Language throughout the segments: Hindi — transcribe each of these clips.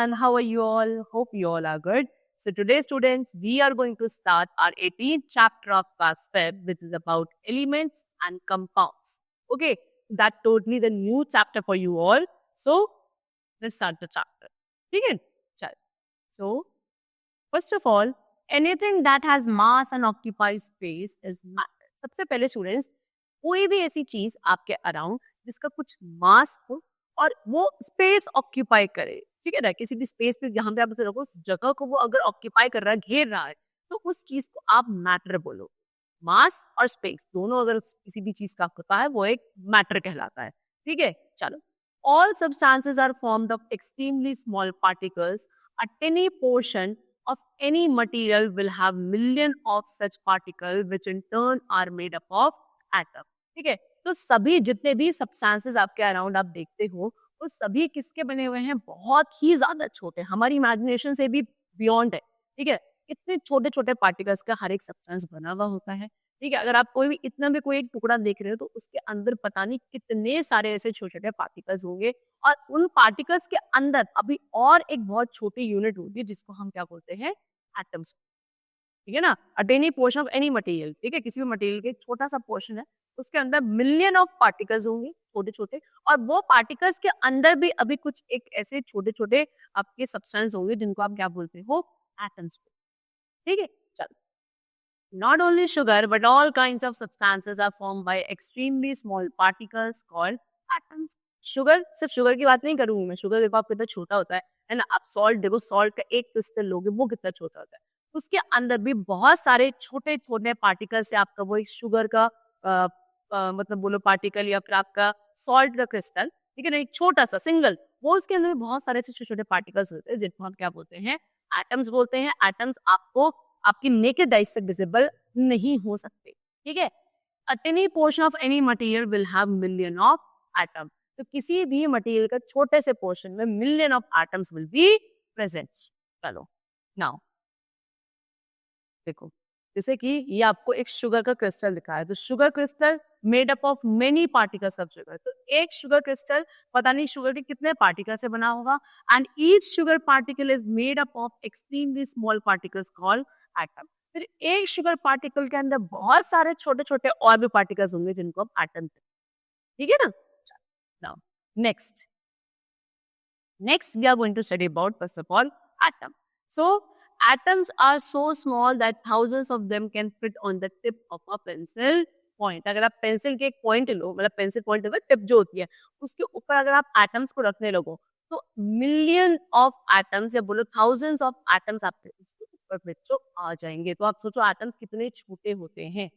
everyone. How are you all? Hope you all are good. So today, students, we are going to start our 18th chapter of class Feb, which is about elements and compounds. Okay, that totally the new chapter for you all. So let's start the chapter. Okay, so first of all, anything that has mass and occupies space is matter. सबसे पहले स्टूडेंट्स, कोई भी ऐसी चीज आपके अराउंड जिसका कुछ मास हो और वो स्पेस ऑक्यूपाई करे, ठीक है ना, किसी भी स्पेस पे जहां पे आप उसे रखो, उस जगह को वो अगर ऑक्यूपाई कर रहा है, घेर रहा है, तो उस चीज को आप मैटर बोलो. मास और स्पेस दोनों अगर किसी भी चीज का होता है वो एक मैटर कहलाता है. ठीक है, चलो. All substances are formed of extremely small particles. A tiny portion of any material will have million of such particles which in turn are made up of atom. ठीक है, तो सभी जितने भी सब्सटेंसेस आपके अराउंड आप देखते हो वो सभी किसके बने हुए हैं, बहुत ही ज्यादा छोटे, हमारी इमेजिनेशन से भी बियॉन्ड है. ठीक है, इतने छोटे छोटे पार्टिकल्स का हर एक सब्सटेंस बना हुआ होता है. ठीक है, अगर आप कोई भी इतना भी कोई एक टुकड़ा देख रहे हो तो उसके अंदर पता नहीं कितने सारे ऐसे छोटे छोटे पार्टिकल्स होंगे, और उन पार्टिकल्स के अंदर अभी और एक बहुत छोटी यूनिट होती है जिसको हम क्या बोलते हैं, एटम्स. ठीक है ना, a tiny portion of any material. ठीक है, किसी भी मटेरियल के छोटा सा पोर्शन है, उसके अंदर मिलियन ऑफ पार्टिकल्स होंगे छोटे छोटे, और वो पार्टिकल्स के अंदर भी अभी कुछ एक ऐसे छोटे छोटे आपके सब्सटेंस होंगे जिनको आप क्या बोलते हो, एटम्स. ठीक है, चलो. Not only sugar, but all kinds of substances are formed by extremely small particles called atoms. Sugar, सिर्फ शुगर की बात नहीं करूंगी मैं. शुगर देखो आप कितना छोटा होता है ना. आप सॉल्ट देखो, सॉल्ट का एक क्रिस्टल लोगे वो कितना छोटा होता है. उसके अंदर भी बहुत सारे छोटे छोटे पार्टिकल से आपका वो एक शुगर का मतलब बोलो पार्टिकल, या फिर आपका सॉल्ट का क्रिस्टल, ठीक है ना, एक छोटा सा सिंगल, वो उसके अंदर भी बहुत सारे ऐसे छोटे छोटे पार्टिकल्स होते हैं जिनको हम क्या बोलते हैं, एटम्स बोलते हैं. एटम्स आपको आपकी नेकेड आइज से विजिबल नहीं हो सकते. ठीक है, a tiny portion of any material will have million of atom. तो किसी भी मटेरियल का छोटे से पोर्शन में million of atoms will be present. चलो नाउ देखो, जैसे कि ये आपको एक शुगर का क्रिस्टल दिखा है, तो sugar crystal made up of many particles of sugar. तो एक शुगर क्रिस्टल पता नहीं शुगर के कितने पार्टिकल से बना होगा, and each sugar particle is made up of extremely small particles called atom. फिर एक शुगर पार्टिकल के अंदर बहुत सारे छोटे छोटे और भी पार्टिकल्स होंगे जिनको हम एटम. ठीक है ना. Now next we are going to study about first of all atom. So atoms are so small that thousands of them can fit on the tip of a pencil point. अगर आप पेंसिल के एक पॉइंट लो, मतलब पेंसिल पॉइंट अगर टिप जो होती है उसके ऊपर अगर आप एटम्स को रखने लगो तो मिलियन ऑफ एटम्स या बोलो थाउजेंड्स ऑफ एटम्स आपके उसके ऊपर बच्चों आ जाएंगे. तो आप सोचो एटम्स कितने छोटे होते हैं.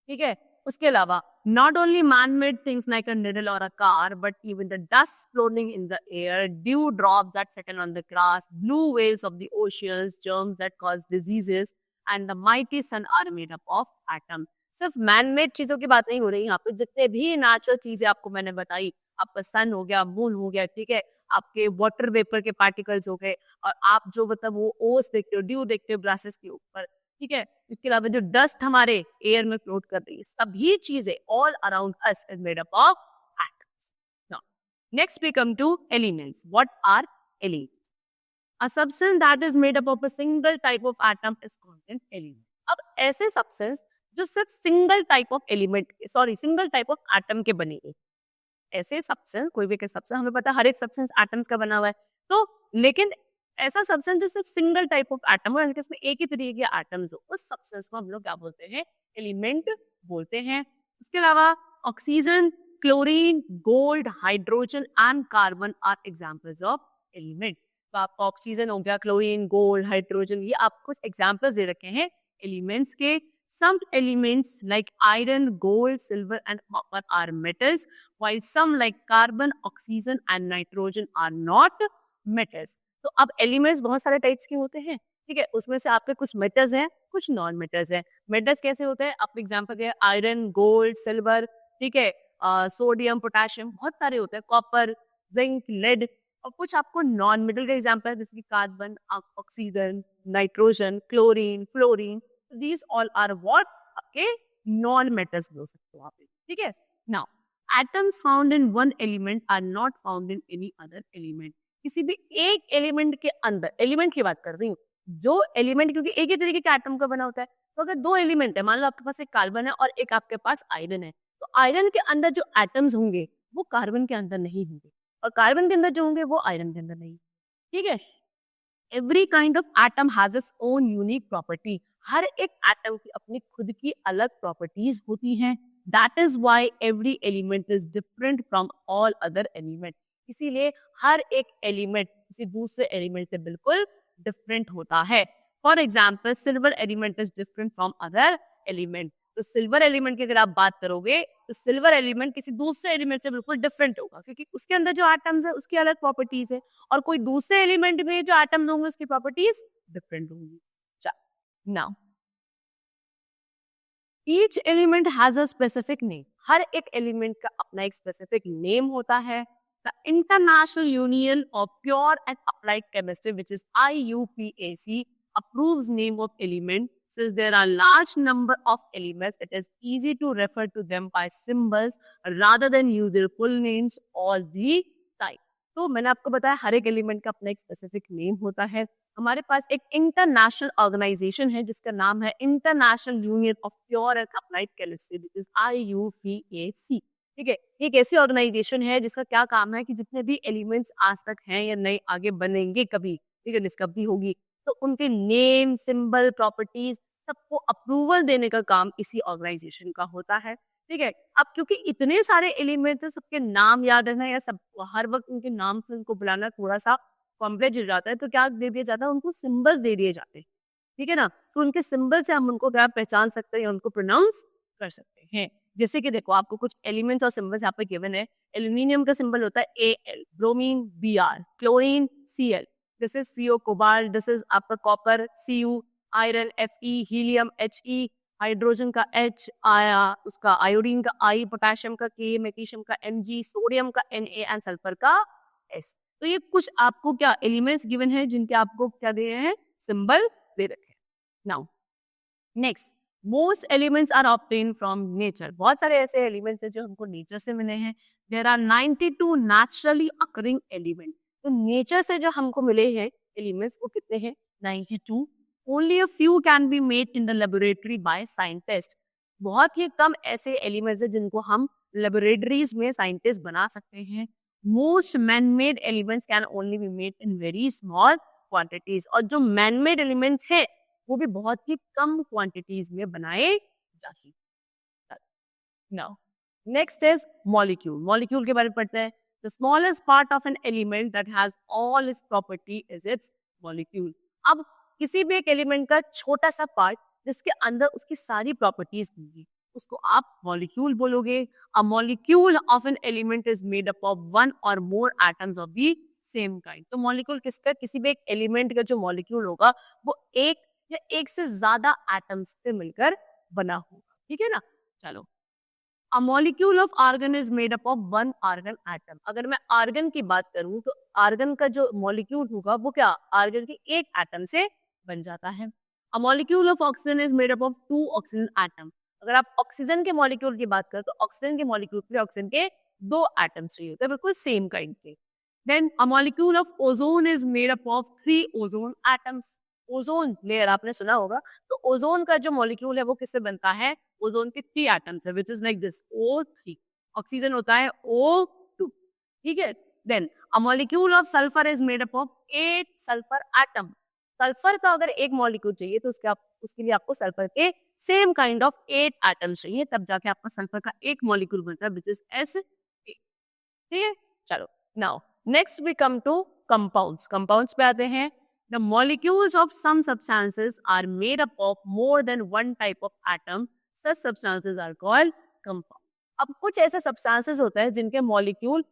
ठीक है, उसके अलावा not only man-made things like a needle or a car, but even the dust floating in the air, dew drops that settle on the grass, blue waves of the oceans, germs that cause diseases, and the mighty sun are made up of atoms. सिर्फ मैन-मेड चीजों की बात नहीं हो रही यहाँ पे, जितने भी नेचुरल चीजें आपको मैंने बताई, आपका सन हो गया, मून हो गया, ठीक है, आपके वाटर वेपर के पार्टिकल्स हो गए, और आप जो मतलब वो ओस देखते हो, ड्यू देखते हो ग्रासेस के ऊपर, ठीक है, इसके अलावा जो डस्ट हमारे एयर में फ्लोट कर रही है, सभी चीजें all around us is made up of atoms. Now next we come to elements. What are elements? A substance that is made up of a single type of atom is called an element. अब ऐसे सब्सटेंस जो सिर्फ single type of element single type of atom के बने हैं, ऐसे सब्सटेंस, कोई भी सब्सटेंस, हमें पता है हर एक सब्सटेंस एटम्स का बना हुआ है, तो लेकिन ऐसा सब्सटेंस जो सिर्फ सिंगल टाइप ऑफ एटम हो, जिसमें एक ही तरीके के एटम्स हो, उस सब्सटेंस को हम लोग क्या बोलते हैं, एलिमेंट बोलते हैं. इसके अलावा oxygen, chlorine, gold, hydrogen and carbon are examples of element. तो आपका ऑक्सीजन हो गया, क्लोरीन, गोल्ड, हाइड्रोजन, ये आप कुछ एग्जांपल्स दे रखे हैं एलिमेंट्स के. Some elements like iron, gold, silver and copper are metals, while some like carbon, oxygen and nitrogen are not metals. तो अब एलिमेंट्स बहुत सारे टाइप्स के होते हैं. ठीक है, उसमें से आपके कुछ मेटल्स हैं, कुछ नॉन मेटल्स हैं. मेटल्स कैसे होते हैं, आप एग्जांपल दे, आयरन, गोल्ड, सिल्वर, ठीक है, सोडियम, पोटेशियम, बहुत सारे होते हैं, कॉपर, जिंक, लेड. और कुछ आपको नॉन मेटल का एग्जांपल है जैसे कि carbon, oxygen, nitrogen, chlorine, fluorine. These all are what? आपके नॉन मेटल्स हो सकते हो आप. ठीक है, now atoms found in one element are not found in any other element. किसी भी एक एलिमेंट के अंदर, एलिमेंट की बात कर रही हूँ, जो एलिमेंट क्योंकि एक ही तरीके के एटम का बना होता है, तो अगर दो एलिमेंट है, मान लो आपके पास एक कार्बन है और एक आपके पास आयरन है, तो आयरन के अंदर जो एटम्स होंगे वो कार्बन के अंदर नहीं होंगे और कार्बन के अंदर जो होंगे वो आयरन के अंदर नहीं। ठीक है, every kind of atom has its own unique property. हर एक एटम की अपनी खुद की अलग प्रॉपर्टीज होती हैं। That is why every element is different from all other element. इसीलिए हर एक एलिमेंट किसी दूसरे एलिमेंट से बिल्कुल डिफरेंट होता है। For example silver element is different from other element. तो सिल्वर एलिमेंट की अगर आप बात करोगे तो सिल्वर एलिमेंट किसी दूसरे एलिमेंट से बिल्कुल डिफरेंट होगा क्योंकि उसके अंदर जो एटम्स है उसकी अलग प्रॉपर्टीज है और कोई दूसरे एलिमेंट में जो एटम्स होंगे उसकी प्रॉपर्टीज डिफरेंट होंगी। Now each element has a specific name. हर एक एलिमेंट का अपना एक स्पेसिफिक नेम होता है। The International Union of Pure and Applied Chemistry which is IUPAC approves name of element. Since there are large number of elements, it is easy to refer to them by symbols rather than use their full names all the time. तो मैंने आपको बताया हर एक एलिमेंट का अपना एक स्पेसिफिक नेम होता है। हमारे पास एक इंटरनेशनल ऑर्गेनाइजेशन है जिसका नाम है international Union of Pure and Applied Chemistry which is IUPAC। ठीक है, एक ऐसी ऑर्गेनाइजेशन है जिसका क्या काम है कि जितने भी एलिमेंट्स आज तक हैं या नए आगे बनेंगे कभी, ठीक है, डिस्कवरी होगी, तो उनके नेम, सिंबल, प्रॉपर्टीज सबको अप्रूवल देने का काम इसी ऑर्गेनाइजेशन का होता है। ठीक है, अब क्योंकि इतने सारे एलिमेंट्स हैं, सबके नाम याद रखना या सब हर वक्त उनके नाम से उनको बुलाना थोड़ा सा कॉम्प्लेक्स हो जाता है, तो क्या दे दिया जाता है, उनको सिंबल्स दे दिए जाते हैं। ठीक है ना, तो उनके सिंबल से हम उनको क्या पहचान सकते हैं या उनको प्रोनाउंस कर सकते हैं। जैसे कि देखो आपको कुछ एलिमेंट्स और सिंबल्स यहाँ पे गिवन है। एल्यूमिनियम का सिंबल होता है AL, bromine BR, chlorine CL, this is CO cobalt, this is आपका copper CU, iron FE, helium HE, hydrogen का H, आया उसका आयोडीन का I, पोटेशियम का K, मैग्नीशियम का Mg, सोडियम का Na एंड सल्फर का S। तो ये कुछ आपको क्या एलिमेंट्स गिवन है जिनके आपको क्या दे रहे हैं, सिंबल दे रखे हैं। Now next, most elements are obtain from nature. बहुत सारे ऐसे एलिमेंट्स हैं जो हमको नेचर से मिले हैं। There are 92 naturally occurring element. तो नेचर से जो हमको मिले हैं एलिमेंट्स वो कितने हैं, 92। Only a few can be made in the laboratory by scientist. बहुत ही कम ऐसे एलिमेंट्स हैं जिनको हम लेबोरेटरीज में साइंटिस्ट बना सकते हैं। Most man made elements can only be made in very small quantities. और जो मैन मेड एलिमेंट्स है वो भी बहुत ही कम क्वांटिटीज में बनाए जाते हैं। Now next is molecule. Molecule के बारे में पढ़ते हैं। The smallest part of an element that has all it's property is it's molecule. अब किसी भी एक एलिमेंट का छोटा सा पार्ट जिसके अंदर उसकी सारी प्रॉपर्टीज होंगी उसको आप मॉलिक्यूल बोलोगे। A molecule of an element is made up of one or more atoms of the same kind. तो मॉलिक्यूल किसका, किसी भी एक एलिमेंट का जो मॉलिक्यूल होगा वो एक या एक से ज्यादा एटम्स से मिलकर बना होगा। ठीक है ना, चलो। A molecule of argon is made up of one argon atom. अगर मैं आर्गन की बात करूं तो आर्गन का जो मॉलिक्यूल होगा वो क्या आर्गन के एक एटम से बन जाता है। A molecule of oxygen is made up of two oxygen atom. अगर आप ऑक्सीजन के मॉलिक्यूल की बात करें तो ऑक्सीजन के मॉलिक्यूल के ऑक्सीजन के दो एटम्स चाहिए होते हैं, बिल्कुल सेम काइंड के। Then a molecule of ozone is made up of 3 ozone atoms. Ozone layer आपने सुना होगा, तो ओजोन का जो मॉलिक्यूल है वो किससे बनता है, ओजोन के 3 एटम्स है, which is like this O3। Oxygen होता है O2। ठीक है, then a molecule of sulphur is made up of 8 sulphur atom. Sulphur का अगर एक मॉलिक्यूल चाहिए तो उसके लिए आपको सल्फर के सेम काइंड ऑफ 8 एटम्स चाहिए, तब जाके आपका सल्फर का एक मॉलिक्यूल बनता है, विच इज Sa। ठीक है, चलो। Now next we come to compounds. Compounds पे आते हैं। The molecules of some substances are made up of more than one type of atom. Such substances are called compound. अब कुछ ऐसे substances होते हैं जिनके मॉलिक्यूल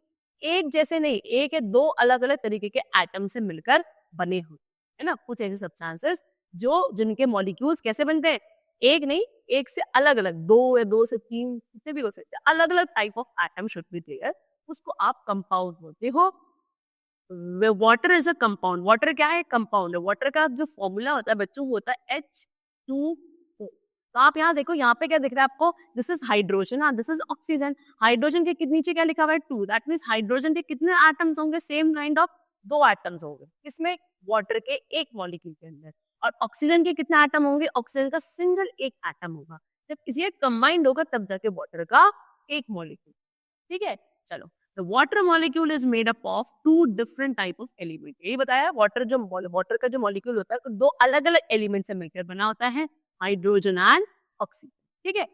एक जैसे नहीं, एक या दो अलग अलग तरीके के एटम से मिलकर बने होते हैं ना। कुछ ऐसे substances जिनके मॉलिक्यूल्स कैसे बनते हैं, एक नहीं, एक से अलग अलग, दो या दो से तीन, कितने भी हो सकते हैं, अलग अलग type of atom should be there, उसको आप कंपाउंड बोलते हो। Water is a compound. Water क्या है, कंपाउंड है। वाटर का जो फॉर्मूला होता है बच्चों वो होता है H2O। तो आप यहाँ देखो, यहाँ पे क्या दिख रहा है आपको, this is hydrogen, this is oxygen. Hydrogen के नीचे क्या लिखा हुआ है 2, दैट मीन्स हाइड्रोजन के कितने एटम्स होंगे, सेम काइंड ऑफ 2 एटम्स हो गए, किसमें? वाटर के एक मॉलिक्यूल के अंदर। और ऑक्सीजन के कितने एटम होंगे? ऑक्सीजन का सिंगल एक एटम होगा। जब किसी कंबाइंड होगा तब जाके वाटर का एक मॉलिक्यूल। ठीक है, चलो। The water molecule is made up of 2 different type of element. यही बताया, वाटर का जो मॉलिक्यूल होता है, 2 अलग अलग एलिमेंट से मिलकर बना होता है, हाइड्रोजन एंड ऑक्सीजन। ठीक है,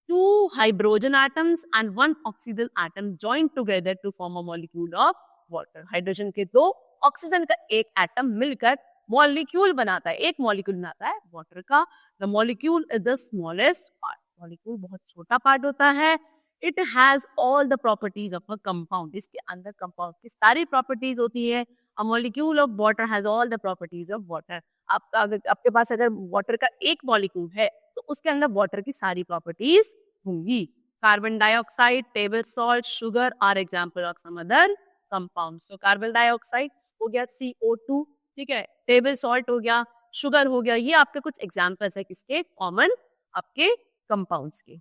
2 hydrogen atoms and 1 oxygen atom joined together to form a molecule of water. Hydrogen के 2, ऑक्सीजन का एक एटम मिलकर मॉलिक्यूल बनाता है, एक मॉलिक्यूल बनाता है वाटर का। The molecule is the smallest part. Molecule बहुत छोटा पार्ट होता है। It has all the properties of a compound. इसके अंदर कंपाउंड की सारी प्रॉपर्टीज होती है। A molecule of water has all the properties of water. आपके पास अगर वाटर का एक मॉलिक्यूल है तो उसके अंदर वाटर की सारी प्रॉपर्टीज होंगी। Carbon dioxide, table salt, sugar are example of some other compound. So carbon dioxide हो गया CO2, ठीक है, टेबल सॉल्ट हो गया, शुगर हो गया, ये आपके कुछ एग्जाम्पल्स है किसके? कॉमन आपके कंपाउंड्स के।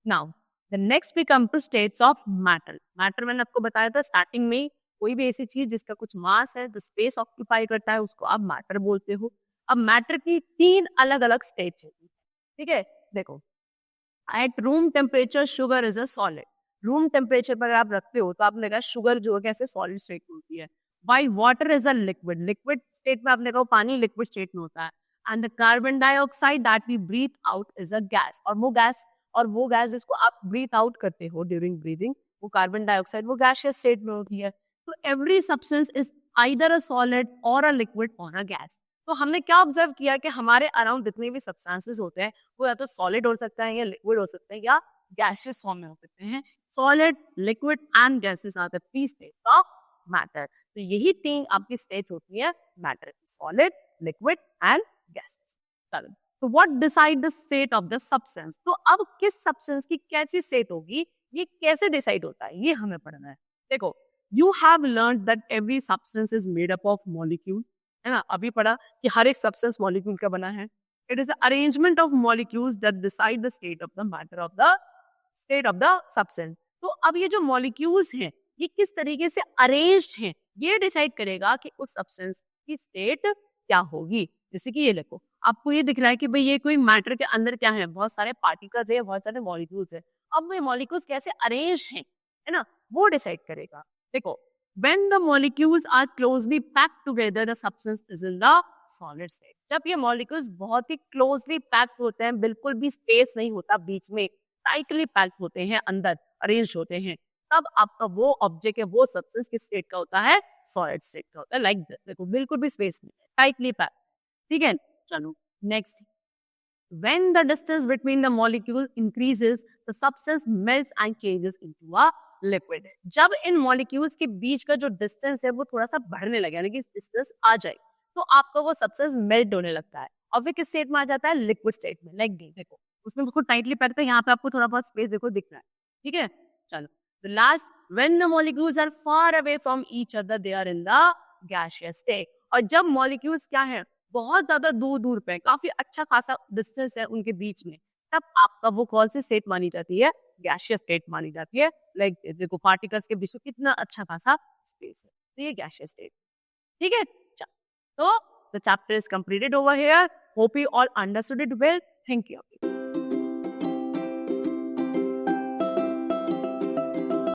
Now the next we come to states of matter. Matter मैंने आपको बताया था स्टार्टिंग में, कोई भी ऐसी चीज जिसका कुछ मास है, जो स्पेस ऑक्यूपाई करता है, उसको आप मैटर बोलते हो। अब मैटर की 3 अलग अलग स्टेट्स होती है। ठीक है, देखो, at room temperature sugar is a solid. Room temperature पर आप रखते हो तो आपने कहा शुगर जो है कैसे सॉलिड स्टेट में होती है। While water is a liquid. Liquid state में आपने कहा पानी लिक्विड स्टेट में होता है। And the carbon dioxide that we breathe out is a gas. और वो गैस जिसको आप ब्रीथ आउट करते हो ड्यूरिंग ब्रीदिंग, वो कार्बन डाइऑक्साइड, वो गैसियस स्टेट में होती है। तो every substance is either a solid or a liquid और अ गैस। तो हमने क्या ऑब्जर्व किया कि हमारे अराउंड जितने भी सब्सटेंसेस होते हैं वो या तो सॉलिड हो सकता है, या लिक्विड हो सकते हैं, या गैसियस फॉर्म में हो सकते हैं। Solid, liquid and gases are the 3 states of matter. तो यही 3 आपकी स्टेट्स होती है मैटर की, सॉलिड, लिक्विड एंड गैसेस। चलो, तो what decide the state of the substance. तो अब किस सब्सटेंस की कैसी स्टेट होगी, ये कैसे डिसाइड होता है, ये हमें पढ़ना है। देखो, you have learn that every substance is made up of molecule, है ना, अभी पढ़ा कि हर एक सब्सटेंस मॉलिक्यूल का बना है। It is the arrangement of molecules that decide the state of the matter of the state of the substance. तो अब ये जो मॉलिक्यूल्स हैं, ये किस तरीके से अरेंज्ड हैं, ये डिसाइड करेगा कि उस सब्सटेंस की स्टेट क्या होगी। जैसे कि ये देखो, आपको ये दिख रहा है कि भाई ये कोई मैटर के अंदर क्या है, बहुत सारे पार्टिकल्स है, बहुत सारे मॉलिक्यूल्स है। अब ये मॉलिक्यूल्स कैसे अरेंज हैं, है ना, वो डिसाइड करेगा। देखो, when the molecules are closely packed together, the substance is in the solid state. जब ये molecules बहुत ही closely packed होते हैं, बिल्कुल भी space नहीं होता बीच में, tightly packed होते हैं, अंदर arranged होते हैं, तब आपका वो object है, वो substance किस state का होता है? Solid state का होता है। Like this, देखो बिल्कुल भी space नहीं है, tightly packed। ठीक है, चलो next। When the distance between the molecule increases, the substance melts and changes into a liquid. जब इन molecules के बीच का जो distance है वो थोड़ा सा बढ़ने लगे, यानी कि distance आ जाए, तो आपका वो substance melt होने लगता है और फिर किस state में आ जाता है? liquid state में। Like देखो, उसमें बिल्कुल tightly पैक्ड है, यहाँ पे आपको थोड़ा बहुत space देखो दिख रहा है। ठीक है, चलो। The last, when the molecules are far away from each other, they are in the gaseous state. और जब molecules क्या है, बहुत ज्यादा दूर दूर पे, काफी अच्छा खासा डिस्टेंस है उनके बीच में, तब आपका वो कौन सी स्टेट मानी जाती है? गैसियस स्टेट मानी जाती है। लाइक देखो, पार्टिकल्स के बीच में कितना अच्छा खासा स्पेस है, तो ये गैसियस स्टेट। ठीक है, तो the chapter is completed over here. Hope you all understood it well. Thank you.